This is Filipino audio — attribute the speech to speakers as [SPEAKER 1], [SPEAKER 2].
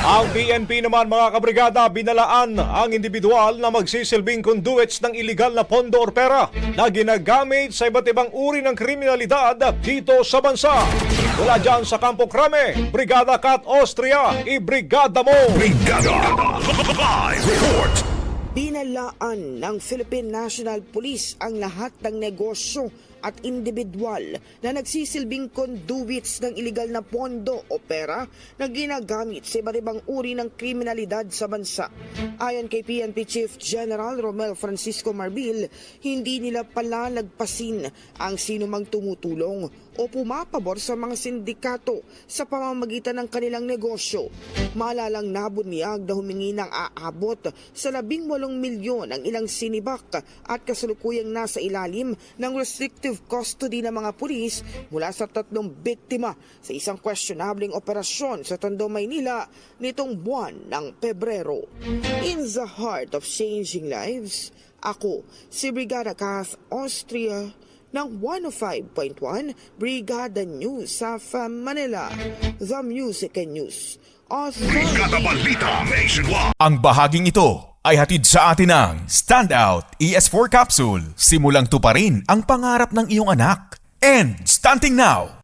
[SPEAKER 1] Ang PNP naman mga kabrigada binalaan ang individual na magsisilbing conduits ng iligal na pondo or pera na ginagamit sa iba't ibang uri ng kriminalidad dito sa bansa. Mula dyan sa Campo Crame, Brigada Cat Austria, ibrigada mo!
[SPEAKER 2] Brigada Live Report.
[SPEAKER 3] Binalaan ng Philippine National Police ang lahat ng negosyo at individual na nagsisilbing conduits ng iligal na pondo o pera na ginagamit sa iba't ibang uri ng kriminalidad sa bansa. Ayon kay PNP Chief General Romel Francisco Marbil, hindi nila palalagpasin ang sinumang tumutulong o pumapabor sa mga sindikato sa pamamagitan ng kanilang negosyo. Malalang nabunyag na humingi ng aabot sa 18 milyon ang ilang sinibak at kasalukuyang nasa ilalim ng restrictive custody ng mga pulis mula sa 3 biktima sa isang questionabling operasyon sa Tondo, Maynila nitong buwan ng Pebrero. In the heart of changing lives, ako si Brigada Cat Austria ng 105.1 Brigada News sa Manila, The Music and News Authority.
[SPEAKER 2] Brigada Balita Nationwide.
[SPEAKER 4] Ang bahaging ito ay hatid sa atin ng Standout ES4 Capsule. Simulang tuparin ang pangarap ng iyong anak. And stunting now!